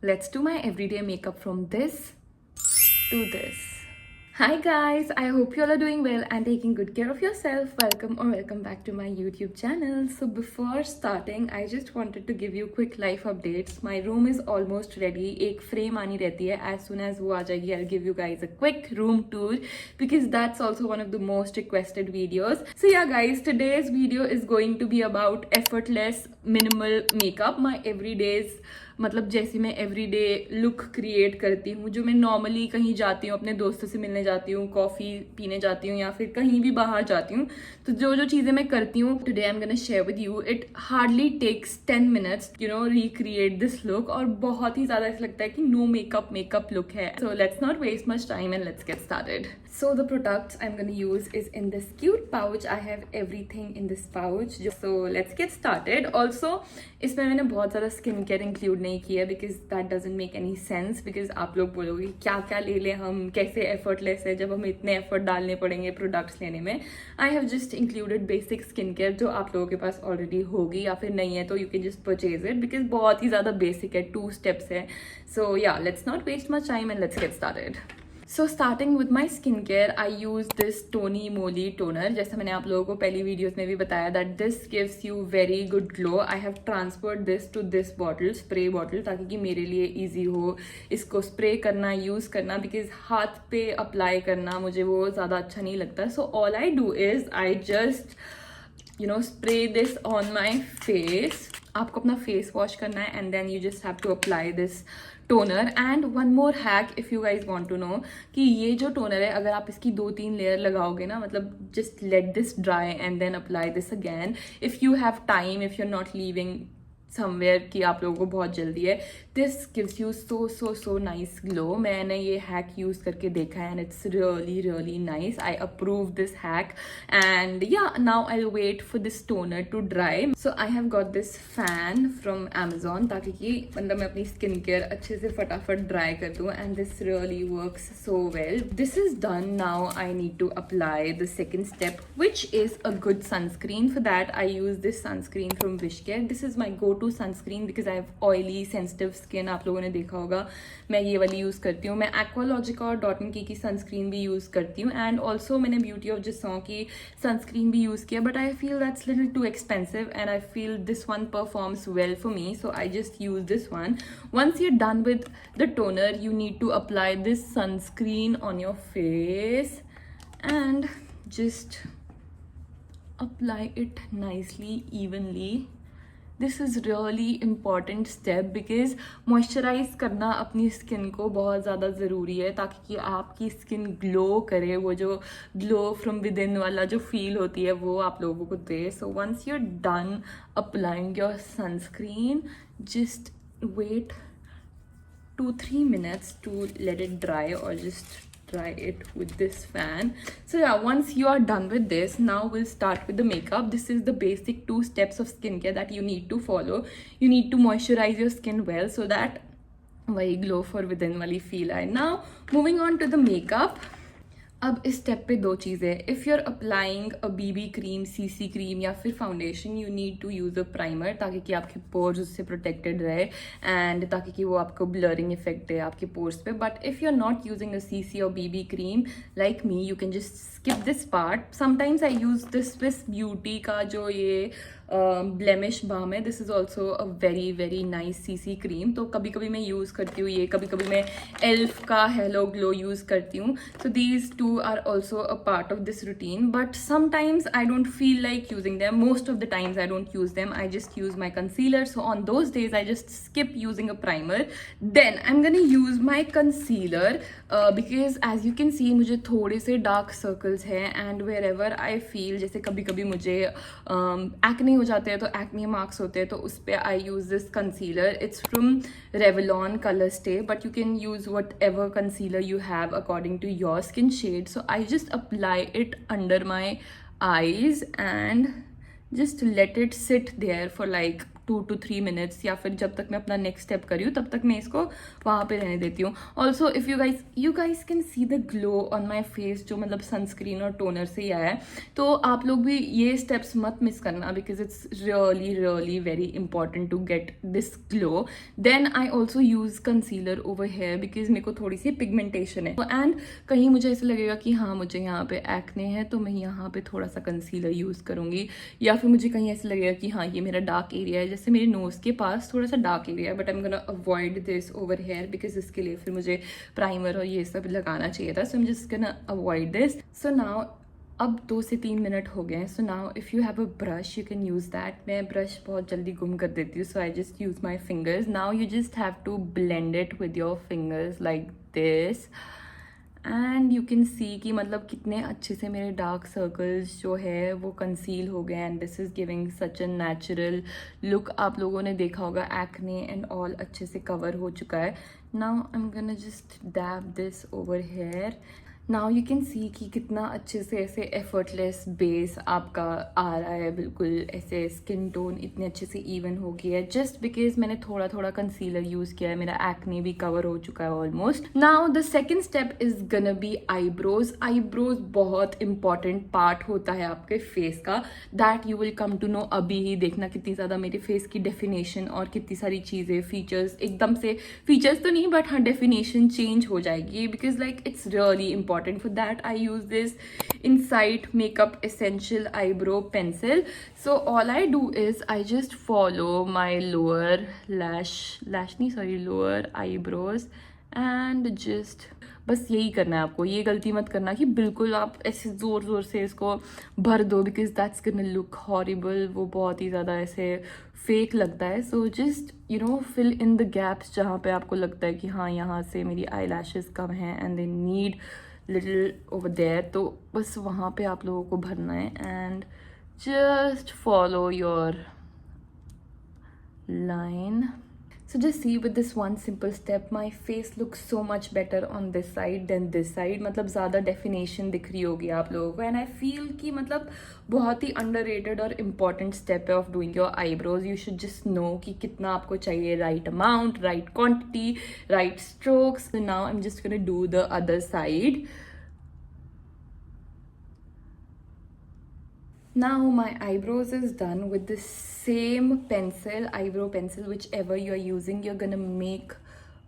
Let's do my everyday makeup from this to this. Hi guys, I hope you all are doing well and taking good care of yourself. Welcome back to my YouTube channel. So before starting, I just wanted to give you quick life updates. My room is almost ready. एक frame आनी रहती है. As soon as वो आ जाएगी, I'll give you guys a quick room tour because that's also one of the most requested videos. So yeah guys, today's video is going to be about effortless minimal makeup. My everyday's मतलब जैसे मैं everyday look create करती हूँ, जो मैं normally कहीं जाती हूँ, अपने दोस्तों से मिलने जाती हूँ, कॉफ़ी पीने जाती हूँ या फिर कहीं भी बाहर जाती हूँ, तो जो जो चीज़ें मैं करती हूँ today I am gonna share with you. It hardly takes 10 minutes recreate this look और बहुत ही ज़्यादा ऐसा लगता है कि नो मेकअप लुक है. So let's not waste much time and let's get started. So the products I'm going to use is in this cute pouch. I have everything in this pouch. So let's get started. Also इसमें मैंने बहुत ज़्यादा skin care include नहीं किया because that doesn't make any sense. Because आप लोग बोलोगे क्या क्या ले लें हम, कैसे एफर्टलेस है जब हमें इतने एफर्ट डालने पड़ेंगे प्रोडक्ट्स लेने में. I have just included basic skin care जो आप लोगों के पास ऑलरेडी होगी या फिर नहीं है तो you can just purchase it because बहुत ही ज़्यादा बेसिक है, 2 steps है. So yeah let's not waste much time and let's get started. So starting with my skin care, I use this Tony Moly toner. जैसा मैंने आप लोगों को पहली वीडियोस में भी बताया that this gives you very good glow. I have transferred this to this bottle, spray bottle, ताकि कि मेरे लिए ईजी हो इसको स्प्रे करना, यूज़ करना. बिकॉज हाथ पे अप्लाई करना मुझे वो ज़्यादा अच्छा नहीं लगता. So all I do is I just spray this on my face. आपको अपना फेस वॉश करना है and then you just have to apply this toner. And one more hack if you guys want to know कि ये जो toner है अगर आप इसकी 2-3 लेयर लगाओगे ना, मतलब just let this dry and then apply this again if you have time, if you are not leaving somewhere कि आप लोगों को बहुत जल्दी है. This gives you so nice glow. मैंने ये हैक यूज़ करके देखा है and it's really nice. I approve this hack and yeah now I wait for this toner to dry. So I have got this fan from Amazon ताकि कि मतलब मैं अपनी स्किन केयर अच्छे से फटाफट ड्राई कर दूँ and this really works so well. This is done. Now I need to apply the second step which is a good sunscreen. For that I use this sunscreen from Wishcare. This is my go to sunscreen because I have oily sensitive skin. आप लोगों ने देखा होगा मैं ये वाली use करती हूँ. मैं एक्वालॉजिका और डॉट एंड की सनस्क्रीन भी यूज़ करती हूँ एंड ऑल्सो मैंने ब्यूटी ऑफ जिसॉ की सनस्क्रीन भी यूज़ किया. But I feel that's little too expensive and I feel this one performs well for me, so I just use this one. Once you're done with the toner, you need to apply this sunscreen on your face and just apply it nicely, evenly. This is really important step because moisturize करना अपनी skin को बहुत ज़्यादा ज़रूरी है ताकि कि आपकी स्किन ग्लो करे. वो जो ग्लो फ्रॉम विद इन वाला जो फील होती है वो आप लोगों को दे. So once you are done applying your sunscreen, just wait 2-3 minutes to let it dry or just dry it with this fan. So yeah, once you are done with this, now we'll start with the makeup. This is the basic 2 steps of skincare that you need to follow. You need to moisturize your skin well so that वही glow for within वाली feel आए. Now moving on to the makeup. अब इस step पे 2 चीज़ें. If you are applying a BB cream, CC cream या फिर foundation, you need to use a primer ताकि कि आपके पोर्स उससे प्रोटेक्टेड रहे एंड ताकि कि वो आपको ब्लरिंग इफेक्ट दे आपके पोर्स पे. But if you are not using a CC और BB cream like me, you can just skip this part. Sometimes I use this Swiss beauty का जो ये ब्लेमिश बाम है. This is also a very nice CC cream. तो कभी कभी मैं use करती हूँ ये, कभी कभी मैं एल्फ का हेलो ग्लो यूज़ करती हूँ. So these 2 are also a part of this routine, but sometimes I don't feel like using them. Most of the times I don't use them. I just use my concealer. So on those days I just skip using a primer. Then I'm gonna use my concealer because as you can see मुझे थोड़े से dark circles हैं and wherever I feel जैसे कभी कभी मुझे acne हो जाते हैं तो acne marks होते हैं तो उस पर I use this concealer. It's from Revlon Color Stay, but you can use whatever concealer you have according to your skin shade. So I just apply it under my eyes and just let it sit there for like 2 to 3 minutes, या फिर जब तक मैं अपना next step करी हूँ तब तक मैं इसको वहाँ पे रहने देती हूँ. Also if you guys can see the glow on my face, जो मतलब सनस्क्रीन और टोनर से ही आया है. तो आप लोग भी ये स्टेप्स मत मिस करना, because it's really really very important to get this glow. Then I also use concealer over here, because मेरे को थोड़ी सी पिगमेंटेशन है. एंड कहीं मुझे ऐसा लगेगा कि हाँ मुझे यहाँ पे एक्ने है, तो मैं यहाँ पे थोड़ा सा कंसीलर यूज़ करूँगी. या फिर मुझे कहीं ऐसा लगेगा कि हाँ ये मेरा डार्क एरिया है, जैसे मेरे नोज़ के पास थोड़ा सा डार्क एरिया है, but I am gonna avoid this over here, because इसके लिए फिर मुझे प्राइमर और ये सब लगाना चाहिए था. So I am just gonna avoid this. So now अब 2 से 3 मिनट हो गए हैं. So now if you have a brush you can use that. मैं ब्रश बहुत जल्दी गुम कर देती हूँ, so I just use my fingers. Now you just have to blend it with your fingers like this. And you can see कि मतलब कितने अच्छे से मेरे डार्क सर्कल्स जो है वो कंसील हो गए. And this is giving such a natural look. आप लोगों ने देखा होगा एक्ने एंड ऑल अच्छे से कवर हो चुका है. Now I am gonna just dab this over here. Now you can see कि कितना अच्छे से ऐसे एफर्टलेस बेस आपका आ रहा है, बिल्कुल ऐसे स्किन टोन इतने अच्छे से इवन हो गया है, जस्ट बिकॉज मैंने थोड़ा थोड़ा कंसीलर यूज़ किया है. मेरा एक्ने भी कवर हो चुका है almost. Now the second step is gonna be eyebrows. Eyebrows बहुत इंपॉर्टेंट पार्ट होता है आपके फेस का. That you will come to know. अभी ही देखना कितनी ज़्यादा मेरे फेस की डेफिनेशन और कितनी सारी चीज़ें फीचर्स एकदम से, फीचर्स तो नहीं बट हाँ डेफिनेशन चेंज हो जाएगी, because like it's really important. For that I use this Insight Makeup Essential Eyebrow Pencil. So all I do is I just follow my lower lower eyebrows and just बस यही करना है आपको. ये गलती मत करना कि बिल्कुल आप ऐसे ज़ोर ज़ोर से इसको भर दो, because that's gonna look horrible. वो बहुत ही ज़्यादा ऐसे फेक लगता है. So just you know fill in the gaps जहाँ पे आपको लगता है कि हाँ यहाँ से मेरी आई लैशेज़ कम हैं and they need little over there. तो बस वहाँ पे आप लोगों को भरना है and just follow your line. So just see with this one simple step my face looks so much better on this side than this side. मतलब ज़्यादा definition दिख रही होगी आप लोगों को. And I feel कि मतलब बहुत ही underrated और important step है of doing your eyebrows. You should just know कि कितना आपको चाहिए, right amount, right quantity, right strokes. So now I'm just gonna do the other side. Now my eyebrows is done with the same pencil, eyebrow pencil, whichever you are using. You're gonna make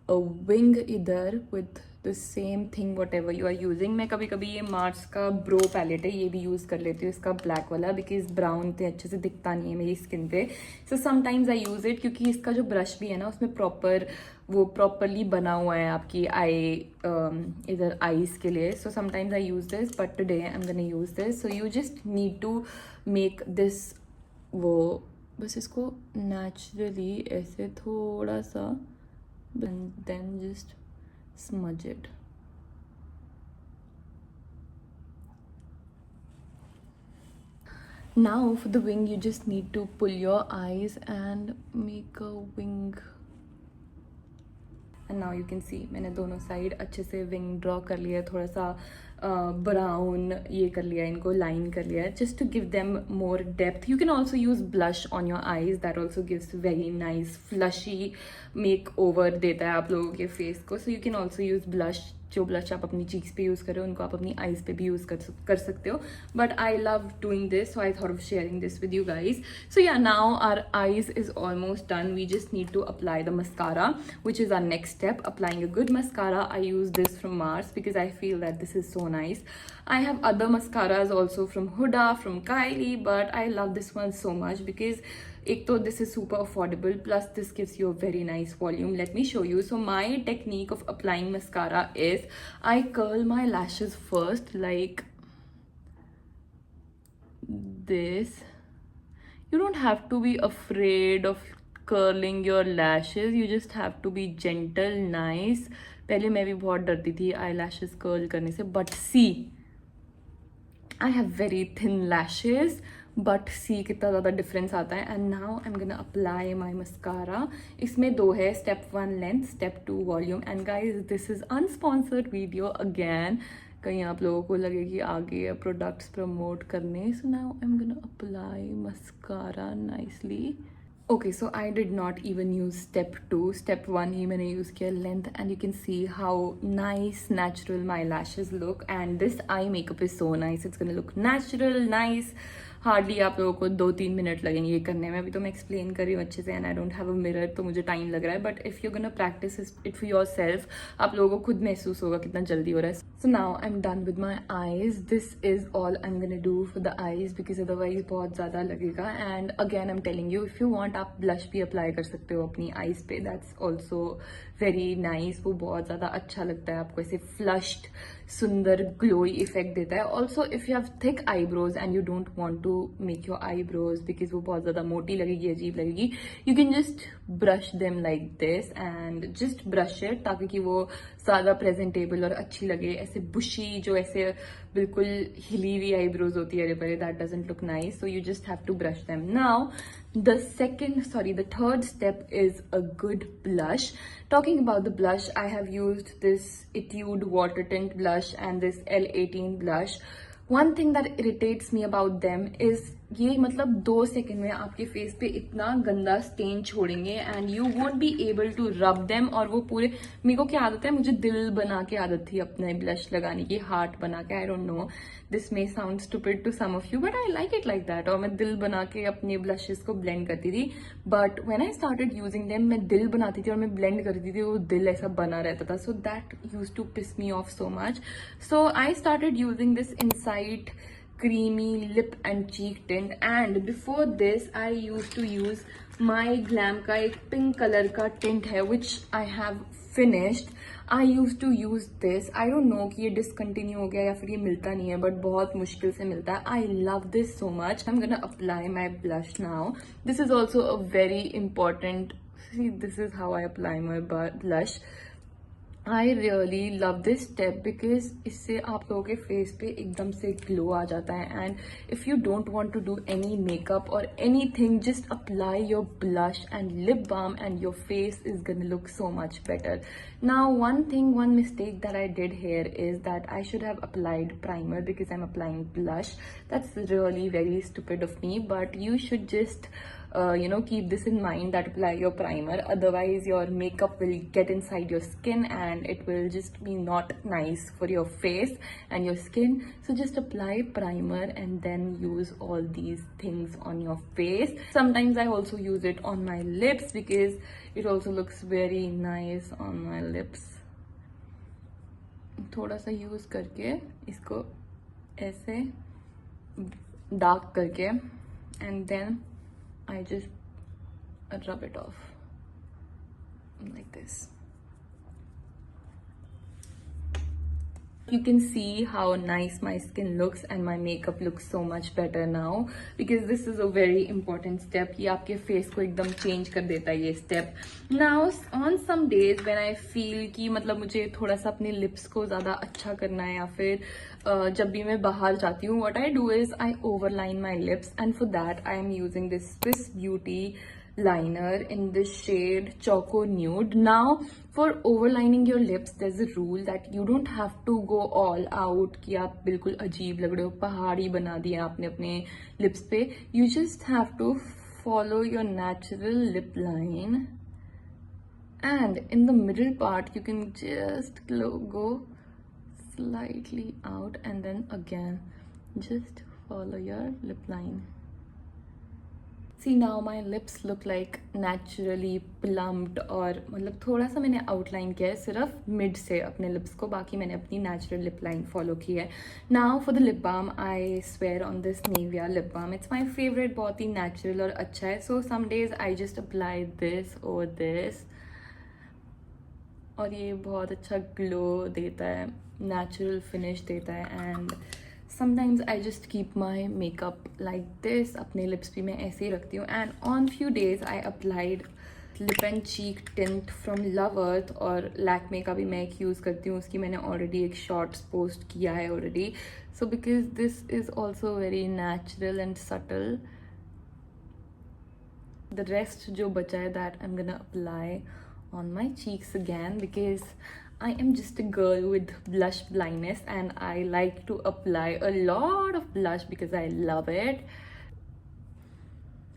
a wing either with the same thing whatever you are using. मैं कभी कभी ये Mars का bro palette है ये भी use कर लेती हूँ, इसका ब्लैक वाला, बिकॉज ब्राउन तो अच्छे से दिखता नहीं है मेरी स्किन पे. सो समटाइम्स आई यूज़ इट क्योंकि इसका जो ब्रश भी है ना उसमें प्रॉपरली बना हुआ है आपकी आई इधर आईज के लिए. So sometimes I use this but today I am gonna use this. So you just need to make this, वो बस इसको नेचुरली ऐसे थोड़ा सा then just smudge it. Now for the wing you just need to pull your eyes and make a wing. And now you can see मैंने दोनों side अच्छे से विंग ड्रॉ कर लिया, थोड़ा सा ब्राउन ये कर लिया, इनको लाइन कर लिया, just to give them more depth. You can also use blush on your eyes, that also gives very nice flushy makeover देता है आप लोगों के फेस को. So you can also use blush. जो ब्लश आप अपनी चीक्स पे यूज़ कर रहे हो उनको आप अपनी आईज पे भी यूज़ कर सकते हो. But I love doing this, so I thought of sharing this with you guys. So yeah now our eyes is almost done. We just need to apply the mascara, which is our next step. Applying a good mascara. I use this from Mars because I feel that this is so nice. I have other mascaras also from Huda, from Kylie, but I love this one so much because एक तो this is super affordable, plus this gives you a very nice volume. Let me show you. So my technique of applying mascara is I curl my lashes first like this. You don't have to be afraid of curling your lashes. You just have to be gentle, nice. पहले मैं भी बहुत डरती थी eyelashes curl करने से, but see, I have very thin lashes, but see कितना ज़्यादा डिफरेंस आता है. And now I am gonna apply my mascara. इसमें दो है, step 1 length, step 2 volume. And guys this is unsponsored video again, कहीं आप लोगों को लगे कि आगे प्रोडक्ट्स प्रमोट करने. So now I am gonna apply mascara nicely Okay, so I did not even use step 2. Step 1 ही मैंने use किया length, and you can see how nice natural my lashes look, and this eye makeup is so nice. It's gonna look natural, nice. Hardly आप लोगों को 2-3 minute लगेंगे ये करने में. अभी तो मैं एक्सप्लेन कर रही हूँ अच्छे से, and I don't have a mirror, तो मुझे टाइम लग रहा है. But if you gonna practice it for your self, आप लोगों को खुद महसूस होगा कितना जल्दी हो रहा है. So now I am done with my eyes. This is all I am gonna do for the eyes, because otherwise बहुत ज़्यादा लगेगा. And again I am telling you, if you want आप ब्लश भी अप्लाई कर सकते हो अपनी eyes पे. That's also very nice. वो बहुत ज़्यादा अच्छा लगता है, आपको ऐसे फ्लश्ड सुंदर ग्लोई इफेक्ट देता है. Also if you have thick eyebrows and you don't want to make your eyebrows because वो बहुत ज़्यादा मोटी लगेगी, अजीब लगेगी, you can just brush them like this and just brush it, ताकि कि वो ज़्यादा प्रेजेंटेबल और अच्छी लगे. ऐसे बुशी जो ऐसे बिल्कुल हिली हुई आईब्रोज होती है, अरे बड़े, that doesn't look nice. So you just have to brush them. Now the third step is a good blush. Talking about the blush, I have used this Etude Water Tint blush and this L18 blush. One thing that irritates me about them is ये मतलब 2 second में आपके face पे इतना गंदा stain छोड़ेंगे and you won't be able to rub them. और वो पूरे, मेरे को क्या आदत है, मुझे दिल बना के आदत थी अपने ब्लश लगाने की, हार्ट बना के. I don't know, this may sound stupid to some of you, but I like it like that. और मैं दिल बना के अपने ब्लशेस को ब्लेंड करती थी. But when I started using them, मैं दिल बनाती थी और मैं ब्लेंड करती थी, वो दिल ऐसा बना रहता था. So that use to piss me off so much. So I started using this Insight creamy lip and cheek tint, and before this I used to use my Glam का एक pink color का tint है which I have finished. I used to use this. I don't know कि ये discontinue हो गया या फिर ये मिलता नहीं है, but बहुत मुश्किल से मिलता है. I love this so much. I'm gonna apply my blush now. This is also a very important, see, this is how I apply my blush. I really love this step because इससे आप लोगों के face पे एकदम से glow आ जाता है. And if you don't want to do any makeup और anything, just apply your blush and lip balm and your face is gonna look so much better. Now one mistake that I did here is that I should have applied primer because I'm applying blush. That's really very stupid of me, but you should just keep this in mind, that apply your primer, otherwise your makeup will get inside your skin and it will just be not nice for your face and your skin. So just apply primer and then use all these things on your face. Sometimes I also use it on my lips because it also looks very nice on my lips. थोड़ा सा use करके इसको ऐसे dark करके and then I just rub it off like this. You can see how nice my skin looks and my makeup looks so much better now because this is a very important step. ये आपके face को एकदम change कर देता है ये step. Now on some days when I feel कि मतलब मुझे थोड़ा सा अपने lips को ज़्यादा अच्छा करना है या फिर जब भी मैं बाहर जाती हूँ, what I do is I overline my lips, and for that I am using this Swiss Beauty liner in this shade Choco Nude. Now for overlining your lips, there's a rule that you don't have to go all out कि आप बिल्कुल अजीब लग रहे हो, पहाड़ी बना दिया आपने अपने lips पे. You just have to follow your natural lip line, and in the middle part you can just go slightly out and then again just follow your lip line. See, now my lips look like naturally plumped, और मतलब थोड़ा सा मैंने outline किया है सिर्फ mid से अपने लिप्स को, बाकी मैंने अपनी नेचुरल लिप लाइन फॉलो की है. Now for the lip balm, I swear on this Nivea lip balm. It's my favourite, बहुत ही नेचुरल और अच्छा है. So some days I just apply this और दिस, और ये बहुत अच्छा ग्लो देता है, नेचुरल फिनिश देता है. And sometimes I just keep my makeup like this. अपने lips भी मैं ऐसे ही रखती हूँ. And on few days I applied lip and cheek tint from Love Earth, और Lakme का भी मैं एक यूज़ करती हूँ, उसकी मैंने already एक shorts post किया है already. So because this is also very natural and subtle, the rest जो बचा है that I'm gonna apply on my cheeks again because I am just a girl with blush blindness and I like to apply a lot of blush because I love it.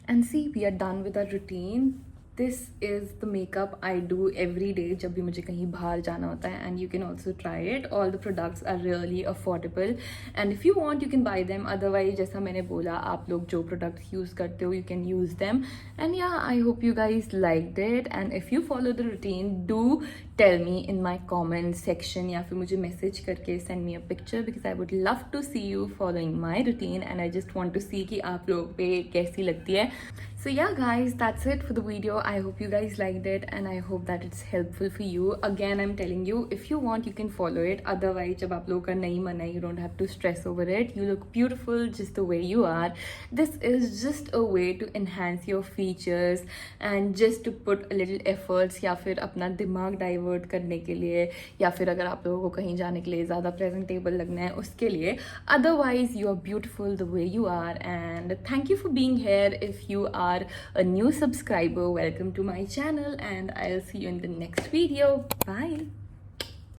And see, we are done with our routine. This is the makeup I do every day जब भी मुझे कहीं बाहर जाना होता है, and you can also try it. All the products are really affordable and if you want you can buy them. Otherwise, जैसा मैंने बोला, आप लोग जो products use करते हो you can use them. And yeah, I hope you guys liked it, and if you follow the routine, do tell me in my comment section या फिर मुझे message करके send me a picture because I would love to see you following my routine and I just want to see कि आप लोग पे कैसी लगती है. So yeah guys, that's it for the video. I hope you guys liked it and I hope that it's helpful for you. Again, I'm telling you, if you want you can follow it. Otherwise, जब आप लोगों का नहीं मन है, you don't have to stress over it. You look beautiful just the way you are. This is just a way to enhance your features and just to put a little efforts या फिर अपना दिमाग divert करने के लिए या फिर अगर आप लोगों को कहीं जाने के लिए ज़्यादा presentable लगना है उसके लिए. Otherwise, you are beautiful the way you are and thank you for being here. If you are a new subscriber, welcome to my channel and I'll see you in the next video. Bye.